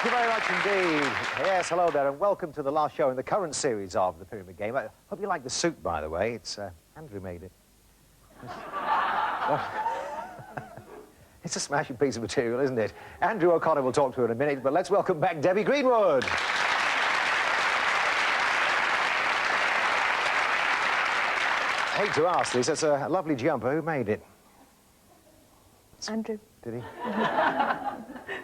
Thank you very much indeed. Yes, hello there, and welcome to the last show in the current series of the Pyramid Game. I hope you like the suit, by the way. It's Andrew made it. It's a smashing piece of material, isn't it? Andrew O'Connor will talk to her in a minute, but let's welcome back Debbie Greenwood. I hate to ask this, that's a lovely jumper. Who made it? Andrew. Did he?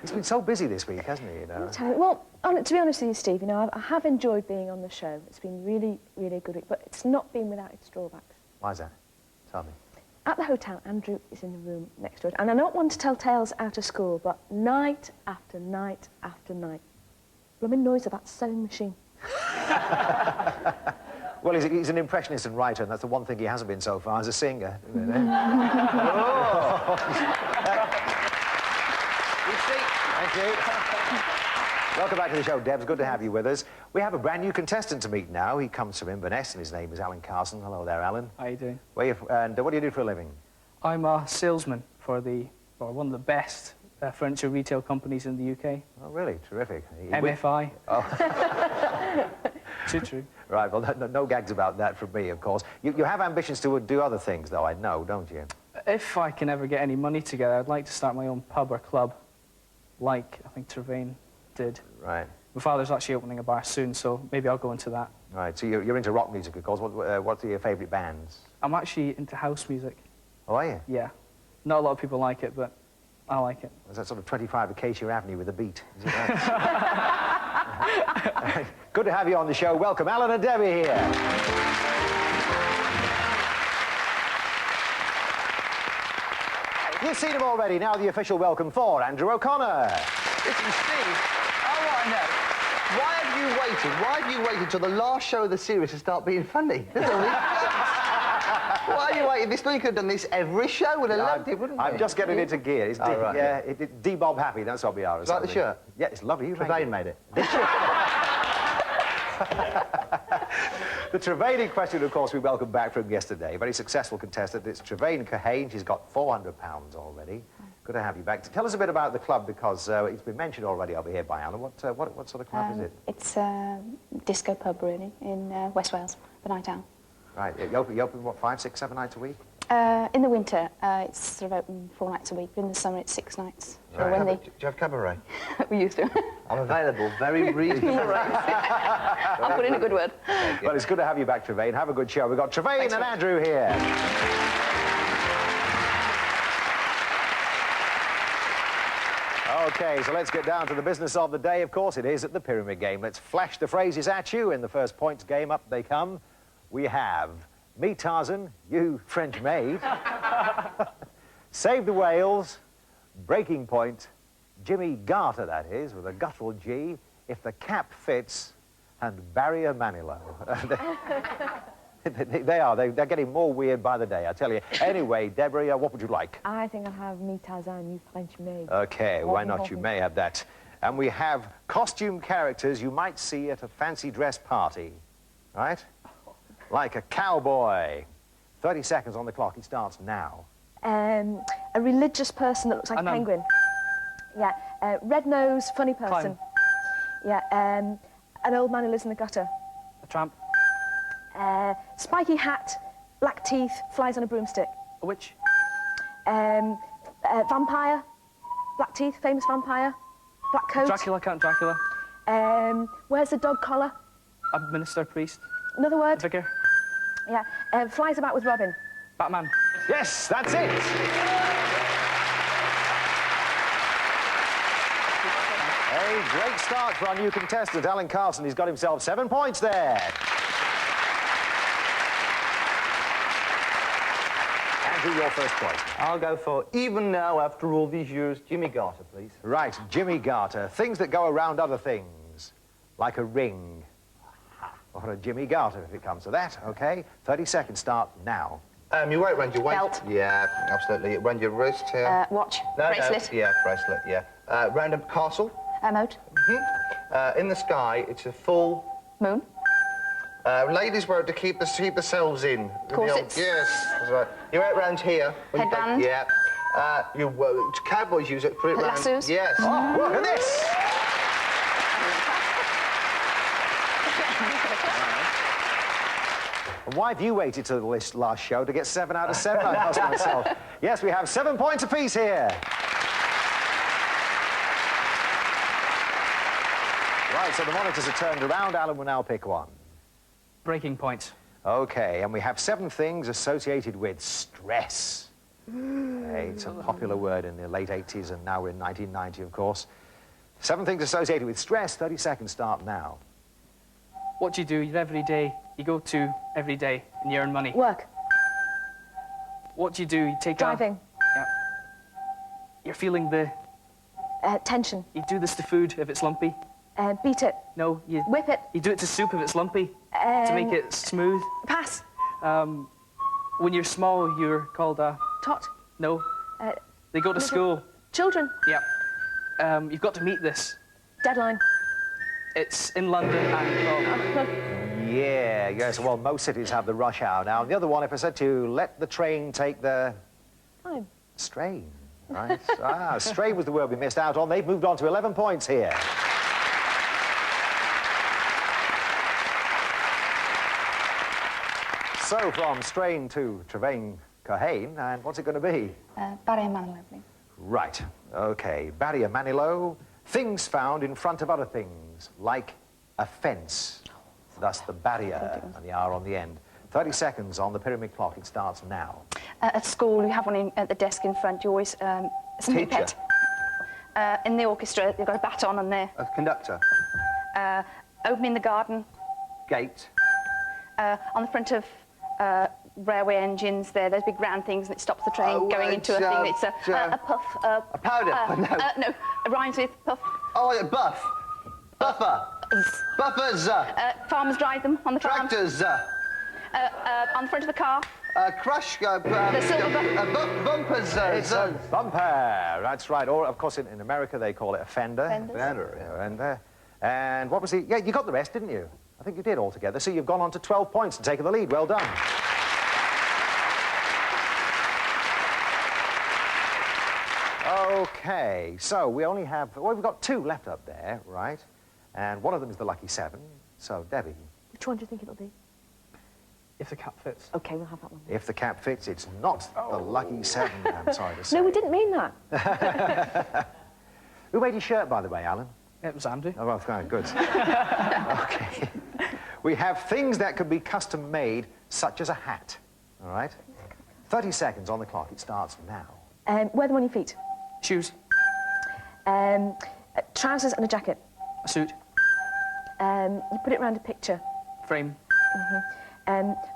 He's been so busy this week, hasn't he, you know? Well, to be honest with you, Steve, you know, I have enjoyed being on the show. It's been really, really a good week, but it's not been without its drawbacks. Why is that? Tell me. At the hotel, Andrew is in the room next door, and I don't want to tell tales out of school, but night after night after night, blooming noise of that sewing machine. Well, he's an impressionist and writer, and that's the one thing he hasn't been so far as a singer. Oh. Thank you. Welcome back to the show, Debs. Good to have you with us. We have a brand new contestant to meet now. He comes from Inverness, and his name is Alan Carson. Hello there, Alan. How are you doing? And what do you do for a living? I'm a salesman for one of the best furniture retail companies in the UK. Oh, really? Terrific. MFI. Oh. True. Right, well, no gags about that from me, of course. You have ambitions to do other things, though, I know, don't you? If I can ever get any money together, I'd like to start my own pub or club, like I think Trevane did. Right. My father's actually opening a bar soon, so maybe I'll go into that. Right, so you're into rock music, of course. What are your favourite bands? I'm actually into house music. Oh, are you? Yeah. Not a lot of people like it, but I like it. Is that sort of 25 Acacia Avenue with a beat? Is it that? Good to have you on the show. Welcome, Alan and Debbie here. You've seen him already. Now the official welcome for Andrew O'Connor. Listen, Steve, I want to know, why have you waited? Why have you waited till the last show of the series to start being funny? Why are you waiting this long? You could have done this every show. Would have loved it, wouldn't we? I'm just getting into gear. It's right. Yeah, D-Bob Happy, that's what we are. Like the shirt? Yeah, it's lovely. Trevane made it. The Trevane in question, of course, we welcome back from yesterday. Very successful contestant. It's Trevane Kahane. She's got £400 already. Good to have you back. Tell us a bit about the club, because it's been mentioned already over here by Alan. What sort of club is it? It's a disco pub, really, in West Wales, the night owl. Right. You open, what, 5, 6, 7 nights a week? In the winter, it's sort of open 4 nights a week, but in the summer it's 6 nights. Right. When Do you have cabaret? we used to. I'm available, very reasonable. I'll put in a good word. Well, it's good to have you back, Trevane. Have a good show. We've got Trevane and Andrew here. OK, so let's get down to the business of the day. Of course, it is at the Pyramid Game. Let's flash the phrases at you. In the first points game, up they come. We have me, Tarzan, you, French maid, Save the Whales, Breaking Point, Jimmy Garter, that is, with a guttural G, If the Cap Fits, and Barrier Manilow. They're getting more weird by the day, I tell you. Anyway, Deborah, what would you like? I think I'll have me, Tarzan, you French maid. OK, why not? You may have that. And we have costume characters you might see at a fancy dress party, right? Like a cowboy. 30 seconds on the clock. It starts now. A religious person that looks like a penguin. Yeah. Red nose, funny person. Clown. Yeah. An old man who lives in the gutter. A tramp. Spiky hat, black teeth, flies on a broomstick. A witch. Vampire, black teeth, famous vampire, black coat. Dracula, Count Dracula. Wears a dog collar. A minister, priest. Another word. A vicar. Yeah. Flies about with Robin. Batman. Yes, that's it. A great start for our new contestant, Alan Carson. He's got himself 7 points there. Andrew, your first point. I'll go for, even now, after all these years, Jimmy Garter, please. Right, Jimmy Garter. Things that go around other things, like a ring. Or a Jimmy Garter, if it comes to that, OK? 30 seconds start now. You wear it around your waist. Belt. Yeah, absolutely. Around your wrist here. Watch. No, Bracelet. No. Yeah, bracelet, yeah. Round a castle. Moat. In the sky, it's a full... Moon. Ladies wear it to keep themselves in. Corsets. Yes, that's right. You wear it round here. Headband. Yeah. Cowboys use it. Put it round. Lassos. Yes. Oh, look at this! And why have you waited till this last show to get 7 out of 7? I asked myself. Yes, we have 7 points apiece here. Right, so the monitors are turned around. Alan will now pick one. Breaking point. OK, and we have 7 things associated with stress. Okay, it's a popular word in the late 80s, and now we're in 1990, of course. 7 things associated with stress. 30 seconds start now. What do you do your every day? You go to every day and you earn money. Work. What do you do? You take Driving. Yeah. You're feeling the... Tension. You do this to food if it's lumpy. Beat it. No, you... Whip it. You do it to soup if it's lumpy, to make it smooth. Pass. When you're small, you're called a... Tot. No. They go to school. Children. Yeah. You've got to meet this. Deadline. It's in London and... Yeah, yes, well, most cities have the rush hour now. And the other one, if I said to you, let the train take the... Time. Strain, right? Strain was the word we missed out on. They've moved on to 11 points here. So, from strain to Trevane Cohane, and what's it going to be? Barry and Manilow, please. Right, OK. Barry and Manilow, things found in front of other things, like a fence. Thus the barrier and the R on the end. 30 seconds on the pyramid clock. It starts now. At school, you have one at the desk in front. You always... something Teacher. pet. In the orchestra, you've got a baton on there. A conductor. Opening the garden. Gate. On the front of railway engines, those big round things, and it stops the train Oh, going into a thing. It's a puff. A powder. No. No, it rhymes with puff. Oh, yeah, buff. Buffer. Buffers. Farmers drive them on the farm. Tractors. On the front of the car. Crush. The silver bumpers. It's a bumper. That's right. Or, of course, in America, they call it a fender. Fenders. Fender, yeah. And what was the... Yeah, you got the rest, didn't you? I think you did altogether. So you've gone on to 12 points and taken the lead. Well done. OK, so we only have... Well, we've got 2 left up there, right? And one of them is the lucky 7. So, Debbie, Which one do you think it'll be? If the cap fits. OK, we'll have that one. if the cap fits, it's not the lucky 7, I'm sorry to say. No, we didn't mean that. Who made your shirt, by the way, Alan? It was Andrew. Oh, well, fine, good. OK. We have things that could be custom made, such as a hat, all right? 30 seconds on the clock. It starts now. Wear them on your feet. Shoes. Trousers and a jacket. A suit. You put it around a picture. Frame.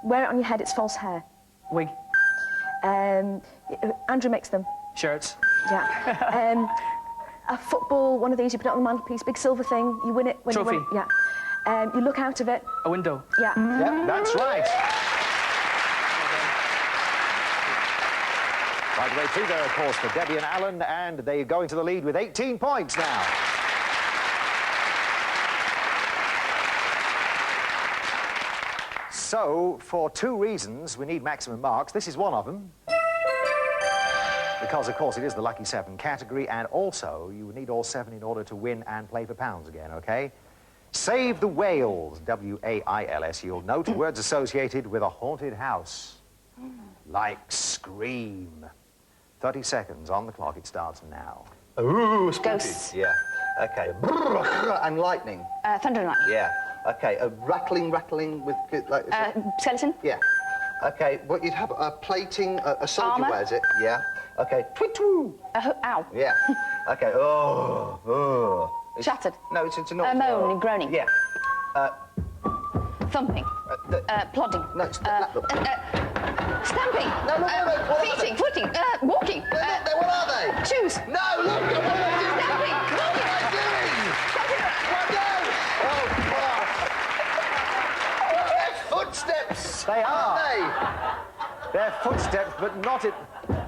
Wear it on your head. It's false hair. Wig. Andrew makes them. Shirts. Yeah. A football, one of these, you put it on the mantelpiece, big silver thing, you win it when Trophy. you win it. Yeah. You look out of it. A window. Yeah. Yep, that's right. Right the way through there, of course, for Debbie and Alan, and they go into the lead with 18 points now. So, for 2 reasons, we need maximum marks. This is one of them. Because, of course, it is the lucky 7 category, and also you need all 7 in order to win and play for pounds again, OK? Save the Wales, W-A-I-L-S. You'll note words associated with a haunted house, like scream. 30 seconds on the clock. It starts now. Ooh, spooky. Ghosts. Yeah. OK. And lightning. Thunder and lightning. Yeah. OK. A rattling with... like. Skeleton. Yeah. OK. What you'd have a plating, a soldier Armour. wears it. Yeah. OK. Twit-twoo. Ow. Yeah. OK. Oh. It's- Shattered. No, it's a noise. Moaning, groaning. Yeah. Thumping. Plodding. No, it's look. Stamping. No, what are they? Feeting, footing, walking. What are they? Shoes. No, look, what am I doing? Stamping. What am I doing? What, no? Oh, they're footsteps. They are. Aren't They're footsteps, but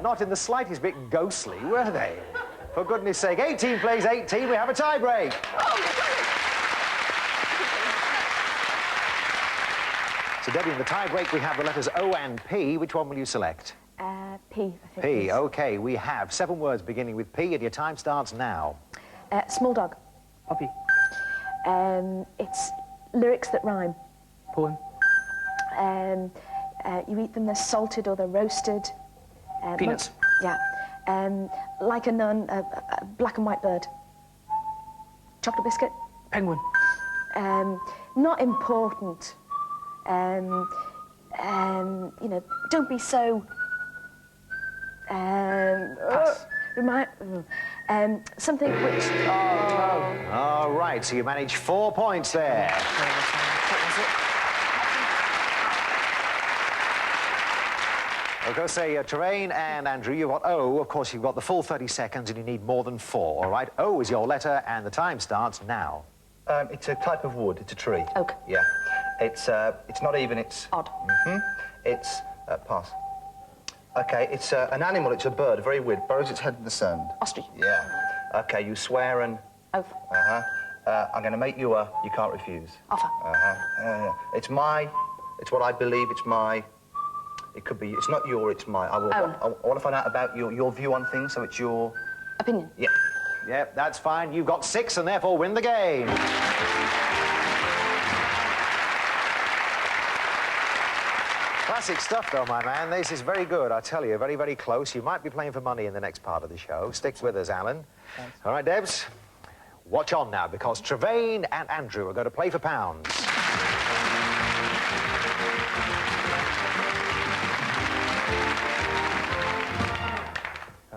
not in the slightest bit ghostly, were they? For goodness sake, 18 plays 18. We have a tie break. So, Debbie, in the tie break, we have the letters O and P. Which one will you select? P, I think. P, OK. We have 7 words beginning with P, and your time starts now. Small dog. Puppy. It's lyrics that rhyme. Poem. You eat them, they're salted or they're roasted. Peanuts. Yeah. Like a nun, a black and white bird. Chocolate biscuit. Penguin. Not important. You know, don't be so... something which... All right, so you managed 4 points there. I'll go say, Terrain and Andrew, you've got O. Of course, you've got the full 30 seconds and you need more than 4, all right? O is your letter and the time starts now. It's a type of wood. It's a tree. Oak. Yeah. It's not even, it's... Odd. It's... pass. OK, it's an animal, it's a bird, very weird. Burrows its head in the sand. Ostrich. Yeah. OK, you swear and... Oath. I'm going to make you a... You can't refuse. Offer. It's my... It's what I believe, it's my... It could be... It's not your, it's my... I want to find out about your view on things, so it's your... Opinion. Yeah. Yep, that's fine. You've got 6 and therefore win the game. Classic stuff, though, my man. This is very good, I tell you. Very, very close. You might be playing for money in the next part of the show. Stick with us, Alan. Thanks. All right, Debs. Watch on now, because Trevain and Andrew are going to play for pounds.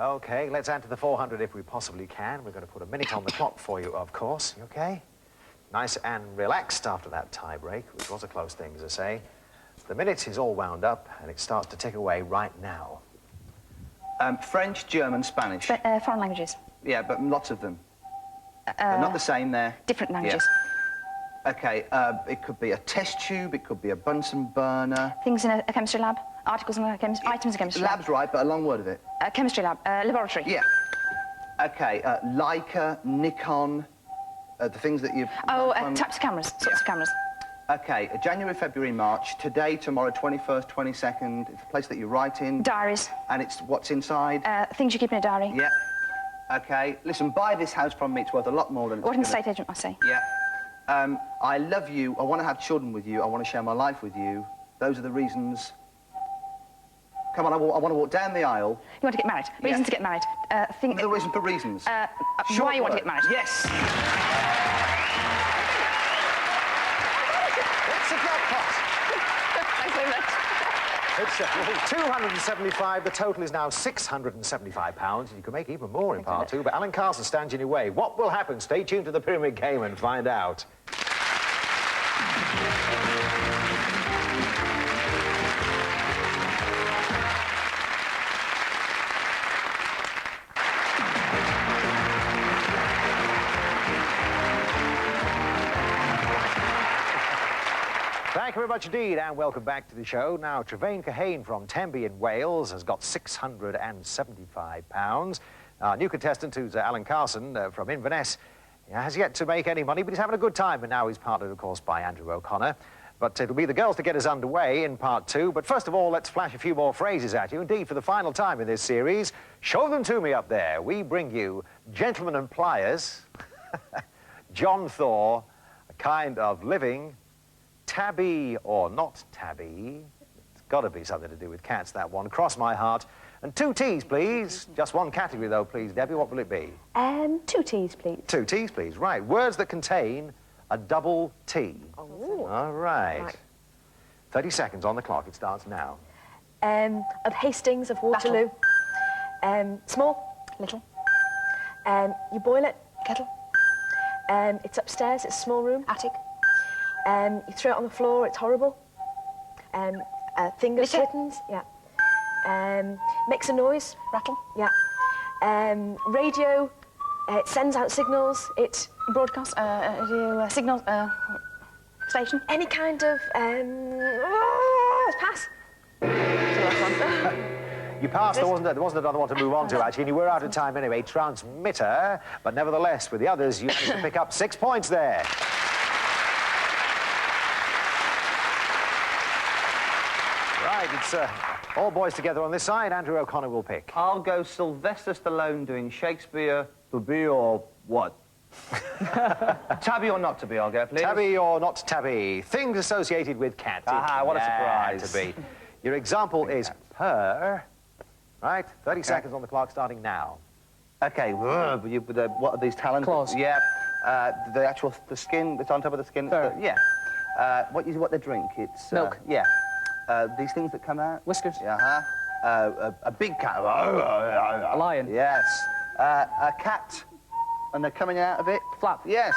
OK, let's enter the 400 if we possibly can. We're going to put a minute on the clock for you, of course. You OK? Nice and relaxed after that tie break, which was a close thing, as I say. The minute is all wound up, and it starts to tick away right now. French, German, Spanish. Foreign languages. Yeah, but lots of them. They're not the same, they're... Different languages. Yeah. OK, it could be a test tube, it could be a Bunsen burner. Things in a chemistry lab. Articles in a chemistry... Items in a chemistry lab. Lab's right, but a long word of it. Chemistry lab. Laboratory. Yeah. OK, Leica, Nikon, the things that you... Oh, types of cameras. Sorts of cameras. OK, January, February, March, today, tomorrow, 21st, 22nd, it's a place that you write in. Diaries. And it's what's inside. Things you keep in a diary. Yeah. OK, listen, buy this house from me, it's worth a lot more than... What an estate agent must say. Yeah. I love you, I want to have children with you, I want to share my life with you. Those are the reasons... Come on, I want to walk down the aisle. You want to get married. Reasons to get married. The reason for reasons. Why you want to get married. Yes. It's a jackpot. Thanks very much. It's 275. The total is now £675. You can make even more in part 2, but Alan Carson stands in your way. What will happen? Stay tuned to the Pyramid Game and find out. Thank you very much indeed, and welcome back to the show. Now, Trevain Cahane from Tenby in Wales has got £675. Our new contestant, who's Alan Carson from Inverness, has yet to make any money, but he's having a good time, and now he's partnered, of course, by Andrew O'Connor. But it'll be the girls to get us underway in part 2. But first of all, let's flash a few more phrases at you. Indeed, for the final time in this series, show them to me up there. We bring you Gentlemen and Pliers, John Thaw, a kind of living... Tabby or not tabby. It's got to be something to do with cats, that one. Cross my heart. And 2 T's, please. Just one category, though, please, Debbie. What will it be? 2 T's, please. 2 T's, please. Right. Words that contain a double T. Oh. All right. 30 seconds on the clock. It starts now. Of Hastings, of Waterloo. Small. Little. You boil it. Kettle. It's upstairs. It's a small room. Attic. You throw it on the floor, it's horrible. Fingers, Liquor. kittens, yeah. Makes a noise. Rattle. Yeah. Radio, it sends out signals, it... Broadcast. Signal. Station. Any kind of... pass. You passed. There wasn't another one to move on to, actually, and you were out of time anyway. Transmitter. But nevertheless, with the others, you managed to pick up 6 points there. Right, it's all boys together on this side. Andrew O'Connor will pick. I'll go Sylvester Stallone doing Shakespeare to be or what? Tabby or not to be, I'll go, please. Tabby or not tabby? Things associated with cat. Ah, what a surprise. To be. Your example is purr. Right? 30 seconds on the clock starting now. Okay, what are these talons? Claws. Yeah. The skin that's on top of the skin. Fur. Yeah. What they drink? It's milk. Yeah. These things that come out. Whiskers. Yeah. A big cat. A lion. Yes. A cat, and they're coming out of it. Flap. Yes.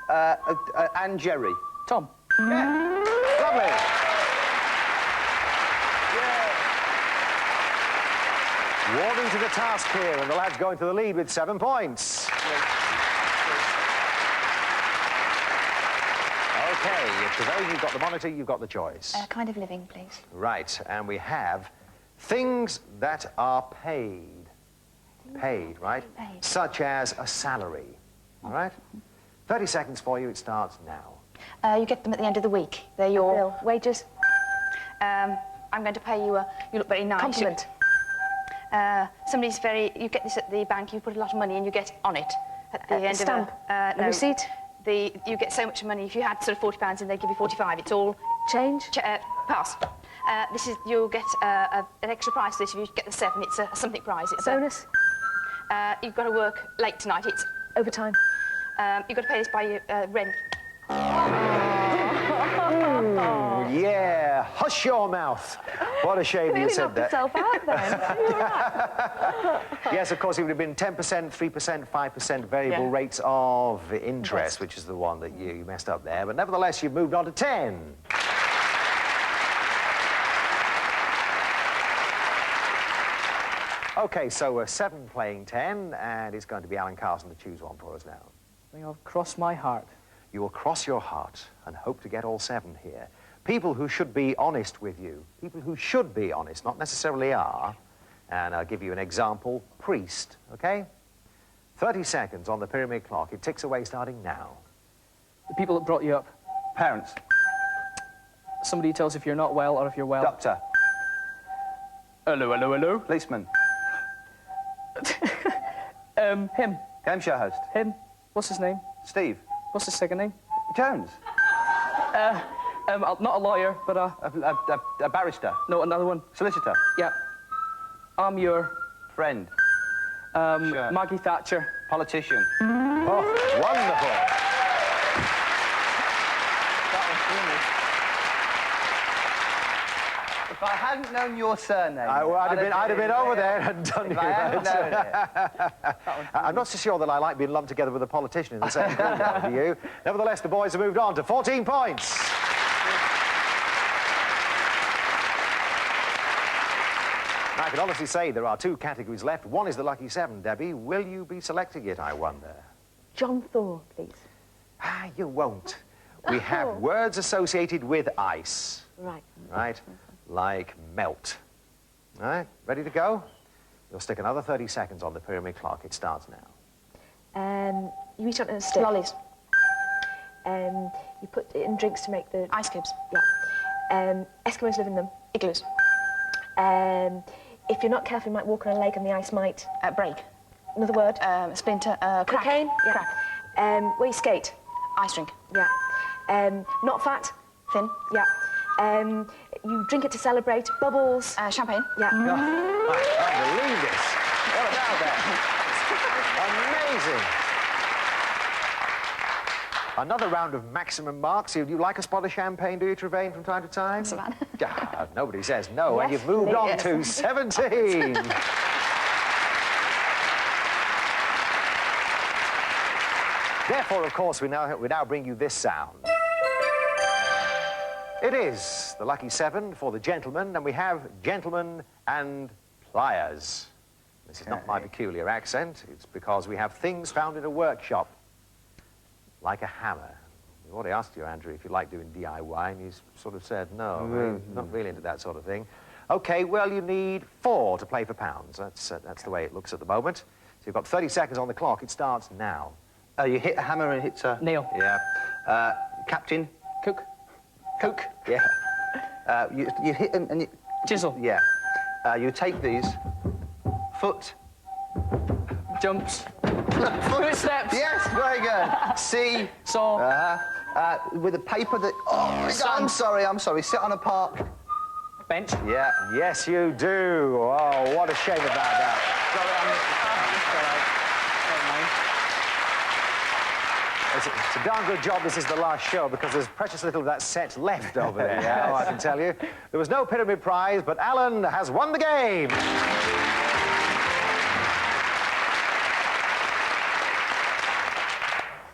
And Jerry. Tom. Yeah. Lovely. Warming to the task here, and the lads going to the lead with 7 points. Okay, Trevone, you've got the monitor, you've got the choice. Kind of living, please. Right, and we have things that are paid. Paid, right? Paid. Such as a salary, all right? 30 seconds for you, it starts now. You get them at the end of the week. They're your... Bill, wages, I'm going to pay you a... You look very nice. compliment. Somebody's very... You get this at the bank, you put a lot of money and you get on it. At the end stamp, of a... a receipt, You get so much money. If you had sort of £40 and they give you 45, it's all... change, pass. You'll get an extra prize for this. If you get the 7, it's a something prize. It's bonus, you've got to work late tonight. It's... overtime. You've got to pay this by your rent. Yeah, hush your mouth. What a shame you Really said knocked that. yourself out then. Yes, of course, it would have been 10%, 3%, 5% variable Yeah. rates of interest, which is the one that you messed up there. But nevertheless, you've moved on to 10. OK, so we're 7 playing 10, and it's going to be Alan Carson to choose one for us now. I think I'll cross my heart. You will cross your heart and hope to get all 7 here. People who should be honest with you. People who should be honest, not necessarily are. And I'll give you an example. Priest, OK? 30 seconds on the pyramid clock. It ticks away starting now. The people that brought you up. Parents. Somebody who tells if you're not well or if you're well. Doctor. Hello, hello, hello. Policeman. Him. Game show host. Him. What's his name? Steve. What's his second name? Jones. Not a lawyer, but A barrister. no, another one. Solicitor. Yeah. I'm your Friend. Sure. Maggie Thatcher. Politician. Oh, wonderful. If I hadn't known your surname... I'd have been over there and done If you I hadn't that. known it. I'm not so sure that I like being lumped together with a politician in the same group, do you? Nevertheless, the boys have moved on to 14 points. I can honestly say there are 2 categories left. One is the lucky 7, Debbie. Will you be selecting it, I wonder? John Thor, please. Ah, you won't. We have words associated with ice, Right. right? Like melt. All right, ready to go? You'll stick another 30 seconds on the pyramid clock. It starts now. You eat on a stick. Lollies. You put it in drinks to make the... Ice cubes. Yeah. Eskimos live in them. Igloos. If you're not careful, you might walk on a lake and the ice might... Break. Another word. Splinter. Crack. Cocaine. Yeah. Crack. Where you skate. Ice drink. Yeah. Not fat. Thin. Yeah. You drink it to celebrate. Bubbles. Champagne. Yeah. I can't believe this. What about that? Amazing. Another round of maximum marks. You like a spot of champagne, do you, Trevane, from time to time? Savannah. Ah, nobody says no, and Yes, you've moved on yes. to 17. Therefore, of course, we now bring you this sound. It is the lucky 7 for the gentleman, and we have gentlemen and pliers. This is not my peculiar accent. It's because we have things found in a workshop, like a hammer. We've already asked you, Andrew, if you like doing DIY, and you sort of said no, not really into that sort of thing. OK, well, you need 4 to play for pounds. That's the way it looks at the moment. So you've got 30 seconds on the clock. It starts now. You hit a hammer and it hits a... Nail. Yeah. Captain. Cook. Cook. Yeah. You hit and you... Chisel. Yeah. You take these. Foot. Jumps. Footsteps. Yes, very good. See. Saw. With a paper that... Oh, I'm sorry. Sit on a park. Bench. Yeah. Yes, you do. Oh, what a shame about that. It's a darn good job this is the last show because there's precious little of that set left over there. Yeah, I can tell you. There was no pyramid prize, but Alan has won the game.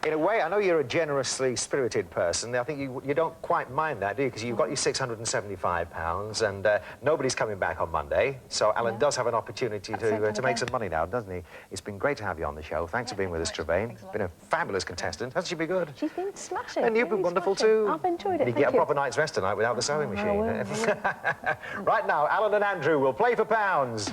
In a way, I know you're a generously spirited person. I think you don't quite mind that, do you? Because you've got your £675 and nobody's coming back on Monday. So Alan does have an opportunity to make some money now, doesn't he? It's been great to have you on the show. Thanks for being with us, Trevain. Been a fabulous contestant. Hasn't she been good? She's been smashing. And you've been wonderful too. I've enjoyed it, You get a proper night's rest tonight without the sewing machine. Right now, Alan and Andrew will play for pounds.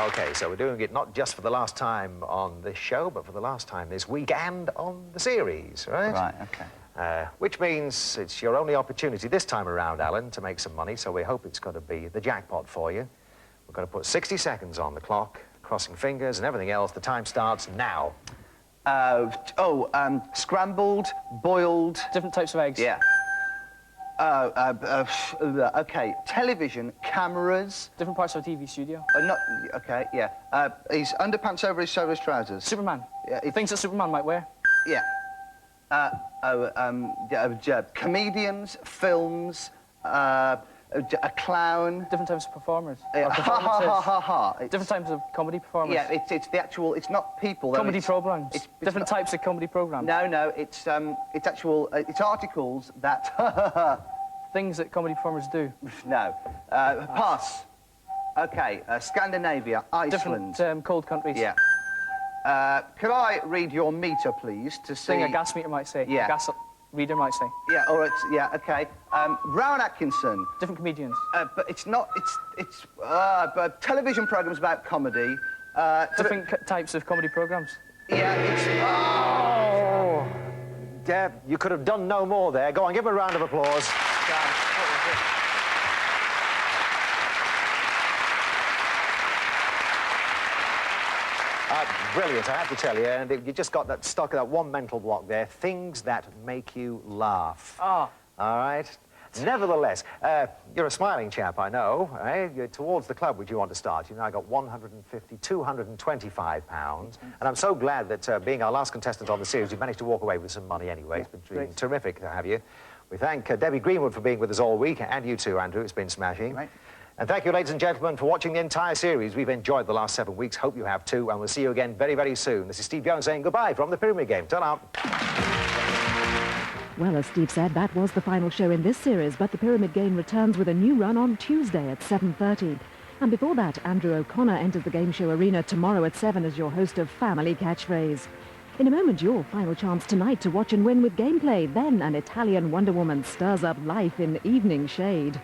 OK, so we're doing it not just for the last time on this show, but for the last time this week and on the series, right? Right, OK. Which means it's your only opportunity this time around, Alan, to make some money, so we hope it's going to be the jackpot for you. We're going to put 60 seconds on the clock, crossing fingers and everything else. The time starts now. Scrambled, boiled... Different types of eggs. Yeah. OK, television, cameras... Different parts of a TV studio. Not... OK, yeah. He's underpants over his shoulders trousers. Superman. Yeah, Things that Superman might wear. Yeah. Comedians, films, a clown... Different types of performers. Ha, ha, ha, ha. Different types of comedy performers. Yeah, it's the actual... It's not people, though. Comedy programs. It's Different types of comedy programs. No, it's actual... it's articles that... Things that comedy performers do. No. Pass. OK, Scandinavia, Iceland. Different cold countries. Yeah. Could I read your meter, please, to see... Thing a gas meter might say. Yeah. A gas reader might say. Yeah, or it's... Yeah, OK. Rowan Atkinson. Different comedians. But it's not... It's but television programmes about comedy. Different types of comedy programs. Yeah, it's... Oh! Deb, you could have done no more there. Go on, give him a round of applause. Brilliant, I have to tell you, and you just got that stuck in that one mental block there. Things that make you laugh. Ah. All right? Nevertheless, you're a smiling chap, I know. Eh? You're towards the club which you want to start. You've now got £150, £225, and I'm so glad that being our last contestant on the series, you've managed to walk away with some money anyway. It's been terrific to have you. We thank Debbie Greenwood for being with us all week, and you too, Andrew. It's been smashing. Right. And thank you, ladies and gentlemen, for watching the entire series. We've enjoyed the last 7 weeks. Hope you have too, and we'll see you again very, very soon. This is Steve Jones saying goodbye from the Pyramid Game. Ta-ra. Well, as Steve said, that was the final show in this series, but the Pyramid Game returns with a new run on Tuesday at 7:30. And before that, Andrew O'Connor enters the game show arena tomorrow at 7 as your host of Family Catchphrase. In a moment, your final chance tonight to watch and win with gameplay. Then an Italian Wonder Woman stirs up life in evening shade.